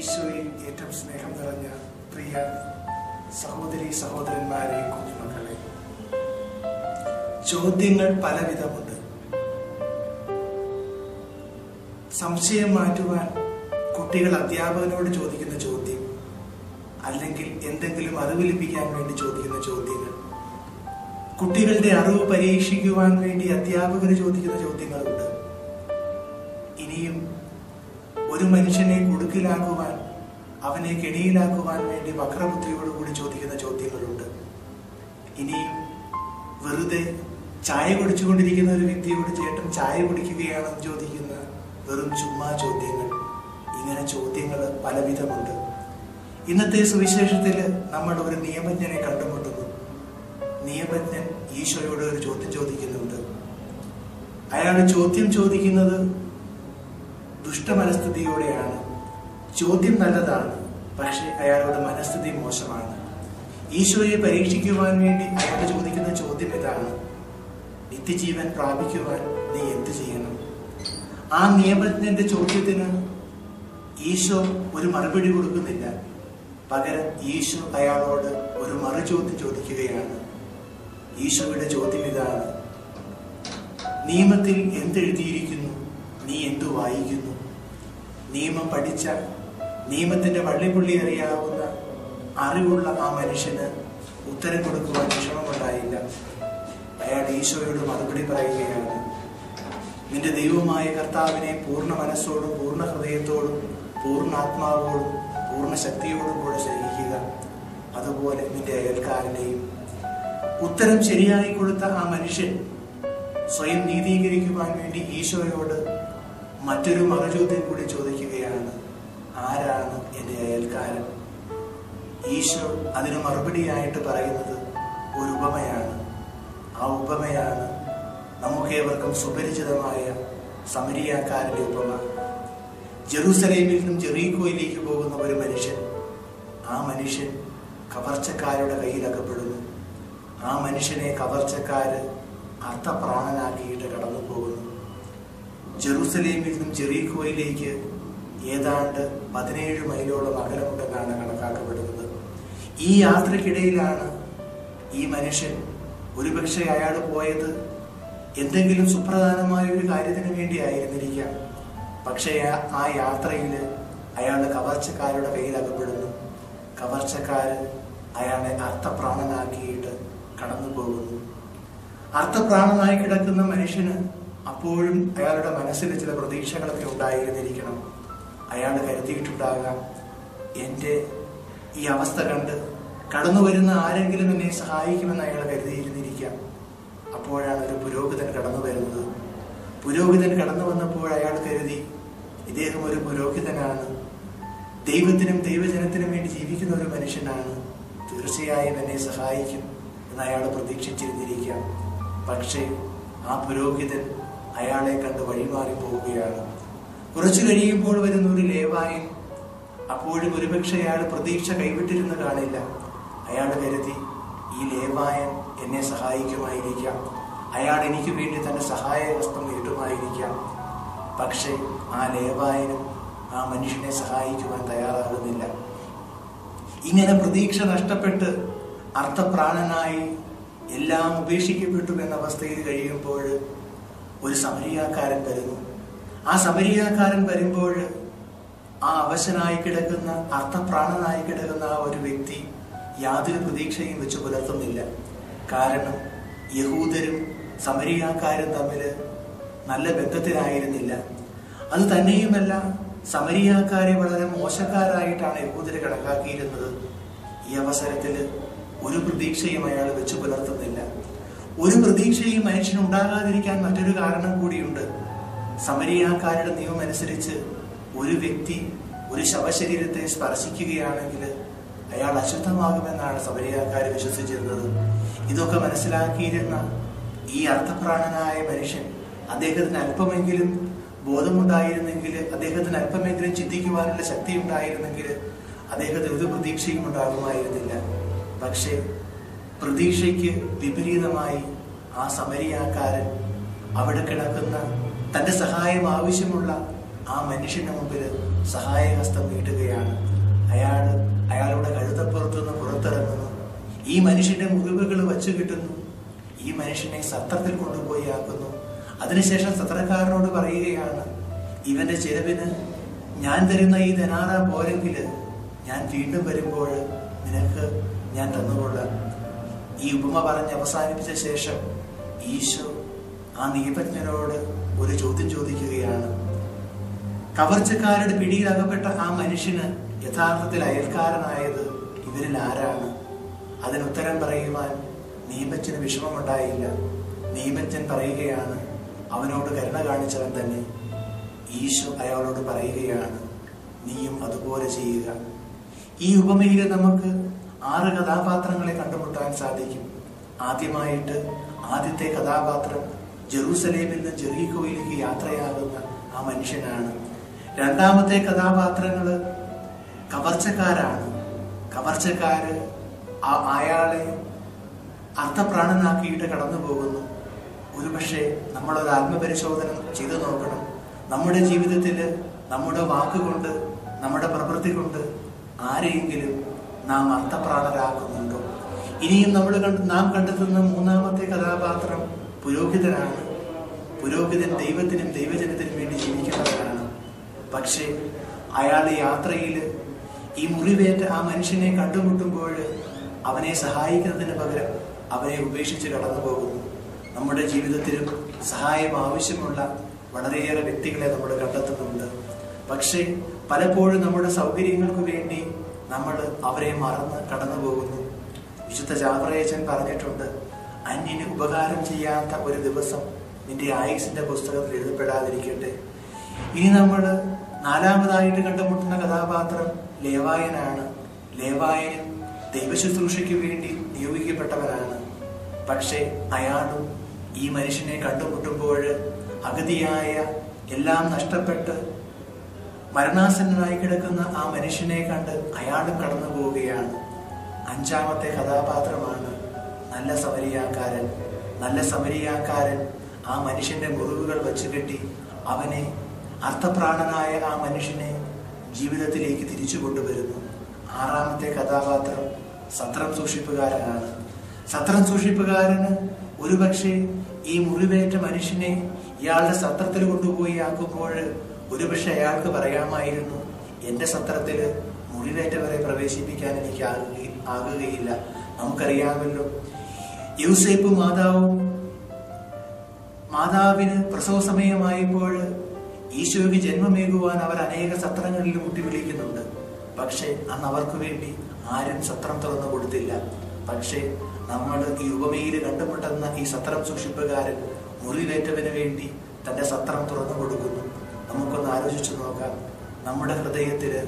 ഈശോയിൽ ഏറ്റവും സ്നേഹം നിറഞ്ഞ പ്രിയ സഹോദരി സഹോദരന്മാരെ, കുഞ്ഞുമക്കളെ, ചോദ്യങ്ങൾ പലവിധമുണ്ട്. സംശയം മാറ്റുവാൻ കുട്ടികൾ അധ്യാപകനോട് ചോദിക്കുന്ന ചോദ്യം, അല്ലെങ്കിൽ എന്തെങ്കിലും അറിവ് ലഭിക്കാൻ വേണ്ടി ചോദിക്കുന്ന ചോദ്യങ്ങൾ, കുട്ടികളുടെ അറിവ് പരീക്ഷിക്കുവാൻ വേണ്ടി അധ്യാപകർ ചോദിക്കുന്ന ചോദ്യങ്ങളുണ്ട്. ഇനിയും ഒരു മനുഷ്യനെ കുടുക്കിലാക്കുവാൻ, അവനെ കെണിയിലാക്കുവാൻ വേണ്ടി വക്രബുദ്ധിയോടുകൂടി ചോദിക്കുന്ന ചോദ്യങ്ങളുണ്ട്. ഇനിയും വെറുതെ ചായ കുടിച്ചുകൊണ്ടിരിക്കുന്ന ഒരു വ്യക്തിയോട് ചേട്ടൻ ചായ കുടിക്കുകയാണെന്ന് ചോദിക്കുന്ന വെറും ചുമ്മാ ചോദ്യങ്ങൾ. ഇങ്ങനെ ചോദ്യങ്ങൾ പലവിധമുണ്ട്. ഇന്നത്തെ സുവിശേഷത്തിൽ നമ്മൾ ഒരു നിയമജ്ഞനെ കണ്ടുമുട്ടുന്നു. നിയമജ്ഞൻ ഈശോയോട് ഒരു ചോദ്യം ചോദിക്കുന്നുണ്ട്. അയാൾ ചോദ്യം ചോദിക്കുന്നത് ദുഷ്ടമനസ്ഥിതിയോടെയാണ്. ചോദ്യം നല്ലതാണ്, പക്ഷെ അയാളുടെ മനസ്ഥിതി മോശമാണ്. ഈശോയെ പരീക്ഷിക്കുവാൻ വേണ്ടി അയാൾ ചോദിക്കുന്ന ചോദ്യം ഇതാണ്: നിത്യജീവൻ പ്രാപിക്കുവാൻ നീ എന്ത് ചെയ്യണം? ആ നിയമജ്ഞന്റെ ചോദ്യത്തിന് ഈശോ ഒരു മറുപടി കൊടുക്കുന്നില്ല. പകരം ഈശോ അയാളോട് ഒരു മറുചോദ്യം ചോദിക്കുകയാണ്. ഈശോയുടെ ചോദ്യം ഇതാണ്: നിയമത്തിൽ എന്തെഴുതിയിരിക്കുന്നു? നീ എന്തു വായിക്കുന്നു? നിയമം പഠിച്ച, നിയമത്തിന്റെ വള്ളിപ്പുള്ളി അറിയാവുന്ന അറിവുള്ള ആ മനുഷ്യന് ഉത്തരം കൊടുക്കുവാൻ വിഷമമുണ്ടായില്ല. അയാൾ ഈശോയോട് മറുപടി പറയുകയാണ്: നിന്റെ ദൈവമായ കർത്താവിനെ പൂർണ്ണ മനസ്സോടും പൂർണ്ണ ഹൃദയത്തോടും പൂർണ്ണ ആത്മാവോടും പൂർണ്ണ ശക്തിയോടും കൂടെ സ്നേഹിക്കുക, അതുപോലെ നിന്റെ അയൽക്കാരനെയും. ഉത്തരം ശരിയായി കൊടുത്ത ആ മനുഷ്യൻ സ്വയം നീതീകരിക്കുവാൻ വേണ്ടി ഈശോയോട് മറ്റൊരു മറുചോദ്യം കൂടി ചോദിക്കുകയാണ്: ആരാണ് എൻ്റെ അയൽക്കാരൻ? ഈശോ അതിന് മറുപടിയായിട്ട് പറയുന്നത് ഒരു ഉപമയാണ്. ആ ഉപമയാണ് നമുക്കേവർക്കും സുപരിചിതമായ സമരിയാക്കാരന്റെ ഉപമ. ജെറൂസലേമിൽ നിന്നും ജെറീക്കോയിലേക്ക് പോകുന്ന ഒരു മനുഷ്യൻ. ആ മനുഷ്യൻ കവർച്ചക്കാരുടെ കയ്യിൽ അകപ്പെടുന്നു. ആ മനുഷ്യനെ കവർച്ചക്കാര് അർത്ഥപ്രാണനാക്കിയിട്ട് കടന്നു പോകുന്നു. ജെറൂസലേമിൽ നിന്നും ജെറീക്കോയിലേക്ക് ഏതാണ്ട് 17 മൈലോളം അകലമുണ്ടെന്നാണ് കണക്കാക്കപ്പെടുന്നത്. ഈ യാത്രക്കിടയിലാണ് ഈ മനുഷ്യൻ, ഒരുപക്ഷെ അയാൾ പോയത് എന്തെങ്കിലും സുപ്രധാനമായ ഒരു കാര്യത്തിന് വേണ്ടി ആയിരുന്നിരിക്കാം. പക്ഷേ ആ യാത്രയിൽ അയാൾ കവർച്ചക്കാരുടെ കയ്യിൽ അകപ്പെടുന്നു. കവർച്ചക്കാര് അയാളെ അർത്ഥപ്രാണനാക്കിയിട്ട് കടന്നു പോകുന്നു. അർത്ഥപ്രാണനായി കിടക്കുന്ന മനുഷ്യന് അപ്പോഴും അയാളുടെ മനസ്സിൽ ചില പ്രതീക്ഷകളൊക്കെ ഉണ്ടായിരുന്നിരിക്കണം. അയാൾ കരുതിയിട്ടുണ്ടാകാം, എൻ്റെ ഈ അവസ്ഥ കണ്ട് കടന്നു വരുന്ന ആരെങ്കിലും എന്നെ സഹായിക്കുമെന്ന് അയാൾ കരുതിയിരുന്നിരിക്കാം. അപ്പോഴാണ് ഒരു പുരോഹിതൻ കടന്നു വരുന്നത്. പുരോഹിതൻ കടന്നു വന്നപ്പോൾ അയാൾ കരുതി, ഇദ്ദേഹം ഒരു പുരോഹിതനാണ്, ദൈവത്തിനും ദൈവജനത്തിനും വേണ്ടി ജീവിക്കുന്ന ഒരു മനുഷ്യനാണ്, തീർച്ചയായും എന്നെ സഹായിക്കും എന്ന് അയാൾ പ്രതീക്ഷിച്ചിരുന്നിരിക്കാം. പക്ഷേ ആ പുരോഹിതൻ അയാളെ കണ്ട് വഴിമാറി പോവുകയാണ്. കുറച്ചു കഴിയുമ്പോൾ വരുന്ന ഒരു ലേവായൻ. അപ്പോഴും ഒരുപക്ഷെ അയാൾ പ്രതീക്ഷ കൈവിട്ടിരുന്ന് കാണില്ല. അയാൾ കരുതി, ഈ ലേവായൻ എന്നെ സഹായിക്കുമായിരിക്കാം, അയാൾ എനിക്ക് വേണ്ടി തന്റെ സഹായഹസ്തം നീട്ടുമായിരിക്കാം. പക്ഷേ ആ ലേവായനും ആ മനുഷ്യനെ സഹായിക്കുവാൻ തയ്യാറാകുന്നില്ല. ഇങ്ങനെ പ്രതീക്ഷ നഷ്ടപ്പെട്ട് അർത്ഥപ്രാണനായി എല്ലാം ഉപേക്ഷിക്കപ്പെട്ടു എന്ന അവസ്ഥയിൽ കഴിയുമ്പോൾ ഒരു സമരിയാക്കാരൻ വരുന്നു. ആ സമരിയാക്കാരൻ വരുമ്പോൾ ആ അവശനായി കിടക്കുന്ന, അർത്ഥപ്രാണനായി കിടക്കുന്ന ആ ഒരു വ്യക്തി യാതൊരു പ്രതീക്ഷയും വെച്ച് പുലർത്തുന്നില്ല. കാരണം യഹൂദരും സമരിയാക്കാരും തമ്മിൽ നല്ല ബന്ധത്തിലായിരുന്നില്ല. അത് തന്നെയുമല്ല, സമരിയാക്കാരെ വളരെ മോശക്കാരായിട്ടാണ് യഹൂദര് കണക്കാക്കിയിരുന്നത്. ഈ അവസരത്തിൽ ഒരു പ്രതീക്ഷയും അയാൾ വെച്ച് പുലർത്തുന്നില്ല. ഒരു പ്രതീക്ഷയും മനുഷ്യനുണ്ടാകാതിരിക്കാൻ മറ്റൊരു കാരണം കൂടിയുണ്ട്. സമരിയാക്കാരുടെ നിയമം അനുസരിച്ച് ഒരു വ്യക്തി ഒരു ശവശരീരത്തെ സ്പർശിക്കുകയാണെങ്കിൽ അയാൾ അശുദ്ധമാകുമെന്നാണ് സമരിയാക്കാർ വിശ്വസിച്ചിരുന്നത്. ഇതൊക്കെ മനസ്സിലാക്കിയിരുന്ന ഈ അർത്ഥപ്രാണനായ മനുഷ്യൻ, അദ്ദേഹത്തിന് അല്പമെങ്കിലും ബോധമുണ്ടായിരുന്നെങ്കിൽ, അദ്ദേഹത്തിന് അല്പമെങ്കിലും ചിന്തിക്കുവാനുള്ള ശക്തി ഉണ്ടായിരുന്നെങ്കിൽ അദ്ദേഹത്തിന് ഒരു പ്രതീക്ഷയും ഉണ്ടാകുമായിരുന്നില്ല. പക്ഷേ പ്രതീക്ഷയ്ക്ക് വിപരീതമായി ആ സമരിയാക്കാരൻ അവിടെ കിടക്കുന്ന തന്റെ സഹായം ആവശ്യമുള്ള ആ മനുഷ്യന്റെ മുമ്പിൽ സഹായഹസ്തം നീട്ടുകയാണ്. അയാളുടെ കഴുതപ്പുറത്തുനിന്ന് പുറത്തിറങ്ങുന്നു. ഈ മനുഷ്യന്റെ മുറിവുകൾ വച്ചു കിട്ടുന്നു. ഈ മനുഷ്യനെ സത്രത്തിൽ കൊണ്ടുപോയി ആക്കുന്നു. അതിനുശേഷം സത്രക്കാരനോട് പറയുകയാണ്, ഇവന്റെ ചെലവിന് ഞാൻ തരുന്ന ഈ ധനാറ പോരെങ്കിൽ ഞാൻ വീണ്ടും വരുമ്പോൾ നിനക്ക് ഞാൻ തന്നുകൊള്ളാം. ഈ ഉപമ പറഞ്ഞ് അവസാനിപ്പിച്ച ശേഷം ഈശോ ആ നിയമജ്ഞനോട് ഒരു ചോദ്യം ചോദിക്കുകയാണ്. കവർച്ചക്കാരുടെ പിടിയിൽ അകപ്പെട്ട ആ മനുഷ്യന് യഥാർത്ഥത്തിൽ അയൽക്കാരനായത് ഇവരിൽ ആരാണ്? അതിനുത്തരം പറയുവാൻ നിയമജ്ഞന് വിഷമമുണ്ടായില്ല. നിയമജ്ഞൻ പറയുകയാണ്, അവനോട് കരുണ കാണിച്ചവൻ തന്നെ. ഈശോ അയാളോട് പറയുകയാണ്, നീയും അതുപോലെ ചെയ്യുക. ഈ ഉപമയിൽ നമുക്ക് 6 കഥാപാത്രങ്ങളെ കണ്ടുമുട്ടാൻ സാധിക്കും. ആദ്യത്തെ കഥാപാത്രം ജെറൂസലേമിൽ നിന്ന് ജെറീക്കോയിലേക്ക് യാത്രയാകുന്ന ആ മനുഷ്യനാണ്. രണ്ടാമത്തെ കഥാപാത്രങ്ങള് കവർച്ചക്കാരാണ്. കവർച്ചക്കാര് അയാളെ അർത്ഥപ്രാണനാക്കിയിട്ട് കടന്നു പോകുന്നു. ഒരുപക്ഷെ നമ്മളൊരു ആത്മപരിശോധന ചെയ്തു നോക്കണം. നമ്മുടെ ജീവിതത്തിൽ നമ്മുടെ വാക്കുകൊണ്ട്, നമ്മുടെ പ്രവൃത്തി കൊണ്ട് ആരെയെങ്കിലും നാം അർത്ഥപ്രാണരാക്കുന്നുണ്ടോ? ഇനിയും നാം കണ്ടെത്തുന്ന മൂന്നാമത്തെ കഥാപാത്രം പുരോഹിതനാണ്. പുരോഹിതൻ ദൈവത്തിനും ദൈവജനത്തിനും വേണ്ടി ജീവിക്കുന്നവരാണ്. പക്ഷേ അയാൾ യാത്രയിൽ ഈ മുറിവേറ്റ ആ മനുഷ്യനെ കണ്ടുമുട്ടുമ്പോൾ അവനെ സഹായിക്കുന്നതിന് പകരം അവനെ ഉപേക്ഷിച്ച് കടന്നു പോകുന്നു. നമ്മുടെ ജീവിതത്തിലും സഹായം ആവശ്യമുള്ള വളരെയേറെ വ്യക്തികളെ നമ്മൾ കണ്ടെത്തുന്നുണ്ട്. പക്ഷേ പലപ്പോഴും നമ്മുടെ സൗകര്യങ്ങൾക്ക് വേണ്ടി നമ്മൾ അവരെ മറന്ന് കടന്നു പോകുന്നു. വിശുദ്ധ ജാബ്രയച്ചൻ പറഞ്ഞിട്ടുണ്ട്, അന്യന് ഉപകാരം ചെയ്യാത്ത ഒരു ദിവസം നിന്റെ ആയുസിന്റെ പുസ്തകത്തിൽ എഴുതപ്പെടാതിരിക്കട്ടെ. ഇനി നമ്മൾ നാലാമതായിട്ട് കണ്ടുമുട്ടുന്ന കഥാപാത്രം ലേവായനാണ്. ലേവായനും ദൈവശുശ്രൂഷയ്ക്ക് വേണ്ടി നിയോഗിക്കപ്പെട്ടവരാണ്. പക്ഷെ അയാളും ഈ മനുഷ്യനെ കണ്ടുമുട്ടുമ്പോൾ അഗതിയായ, എല്ലാം നഷ്ടപ്പെട്ട് മരണാസന്നനായി കിടക്കുന്ന ആ മനുഷ്യനെ കണ്ട് അയാളും കടന്നു പോവുകയാണ്. അഞ്ചാമത്തെ കഥാപാത്രമാണ് നല്ല സമരിയാക്കാരൻ. നല്ല സമരിയാക്കാരൻ ആ മനുഷ്യന്റെ മുറിവുകൾ വച്ചുകെട്ടി അവനെ, അർത്ഥപ്രാണനായ ആ മനുഷ്യനെ ജീവിതത്തിലേക്ക് തിരിച്ചു കൊണ്ടുവരുന്നു. ആറാമത്തെ കഥാപാത്രം സത്രം സൂക്ഷിപ്പുകാരനാണ്. സത്രം സൂക്ഷിപ്പുകാരന് ഒരുപക്ഷെ ഈ മുറിവേറ്റ മനുഷ്യനെ ഇയാളുടെ സത്രത്തിൽ കൊണ്ടുപോയി ആക്കുമ്പോൾ ഒരുപക്ഷെ അയാൾക്ക് പറയാമായിരുന്നു, എന്റെ സത്രത്തിൽ മുറിവേറ്റവരെ പ്രവേശിപ്പിക്കാൻ എനിക്ക് ആകുകയില്ല. നമുക്കറിയാമല്ലോ, യൂസേപ്പ് മാതാവിന് പ്രസവ സമയമായപ്പോൾ ഈശോയ്ക്ക് ജന്മമേകുവാൻ അവർ അനേക സത്രങ്ങളിൽ മുട്ടി വിളിക്കുന്നുണ്ട്. പക്ഷെ അന്ന് അവർക്ക് വേണ്ടി ആരും സത്രം തുറന്നു കൊടുത്തില്ല. പക്ഷെ നമ്മൾ ഈ ഉപമയിൽ കണ്ടുമുട്ടുന്ന ഈ സത്രം സൂക്ഷിപ്പുകാരൻ മുറിവേറ്റവന് വേണ്ടി തന്റെ സത്രം തുറന്നു കൊടുക്കുന്നു. നമുക്കൊന്ന് ആലോചിച്ചു നോക്കാം. നമ്മുടെ ഹൃദയത്തില്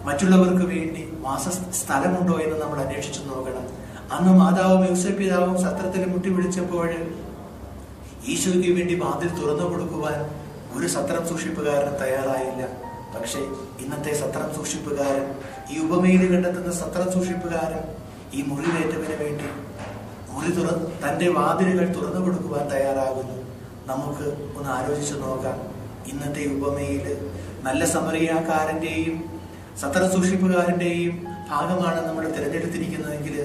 മറ്റുള്ളവർക്ക് വേണ്ടി വാസസ്ഥലമുണ്ടോ എന്ന് നമ്മൾ അന്വേഷിച്ചു നോക്കണം. അന്ന് മാതാവും യൂസേപ്പ് പിതാവും സത്രത്തിൽ മുട്ടി വിളിച്ചപ്പോൾ ഈശോയ്ക്ക് വേണ്ടി വാതിൽ തുറന്നു കൊടുക്കുവാൻ ഒരു സത്രം സൂക്ഷിപ്പുകാരൻ തയ്യാറായില്ല. പക്ഷെ ഇന്നത്തെ സത്രം സൂക്ഷിപ്പുകാരൻ, ഈ ഉപമയിൽ കണ്ടെത്തുന്ന സത്രം സൂക്ഷിപ്പുകാരൻ ഈ മുറിവേറ്റവന് വേണ്ടി തന്റെ വാതിലുകൾ തുറന്നു കൊടുക്കുവാൻ തയ്യാറാകുന്നു. നമുക്ക് ഒന്ന് ആലോചിച്ചു നോക്കാം. ഇന്നത്തെ ഉപമയിൽ നല്ല സമറിയാക്കാരന്റെയും സത്രം സൂക്ഷിപ്പുകാരന്റെയും ഭാഗമാണ് നമ്മൾ തിരഞ്ഞെടുത്തിരിക്കുന്നതെങ്കിൽ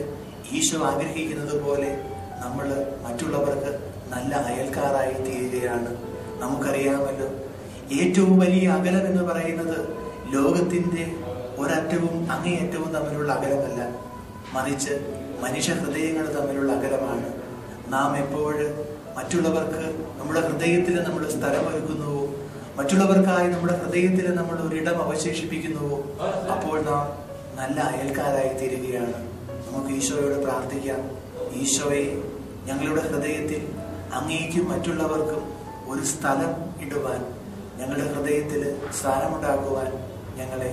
ഈശോ ആഗ്രഹിക്കുന്നത് പോലെ നമ്മൾ മറ്റുള്ളവർക്ക് നല്ല അയൽക്കാരായി തീരുകയാണ്. നമുക്കറിയാമല്ലോ, ഏറ്റവും വലിയ അകലം എന്ന് പറയുന്നത് ലോകത്തിന്റെ ഒരറ്റവും അങ്ങേയറ്റവും തമ്മിലുള്ള അകലമല്ല, മറിച്ച് മനുഷ്യ ഹൃദയങ്ങൾ തമ്മിലുള്ള അകലമാണ്. നാം എപ്പോഴും മറ്റുള്ളവർക്ക് നമ്മുടെ ഹൃദയത്തിൽ നമ്മൾ സ്ഥലമൊരുക്കുന്നുവോ, മറ്റുള്ളവർക്കായി നമ്മുടെ ഹൃദയത്തിൽ നമ്മൾ ഒരിടം അവശേഷിപ്പിക്കുന്നുവോ, അപ്പോൾ നാം നല്ല അയൽക്കാരായി തീരുകയാണ്. നമുക്ക് ഈശോയോട് പ്രാർത്ഥിക്കാം, ഈശോയെ, ഞങ്ങളുടെ ഹൃദയത്തിൽ അങ്ങേക്കും മറ്റുള്ളവർക്കും ഒരു സ്ഥലം ഇടുവാൻ, ഞങ്ങളുടെ ഹൃദയത്തിൽ സ്ഥാനമുണ്ടാക്കുവാൻ ഞങ്ങളെ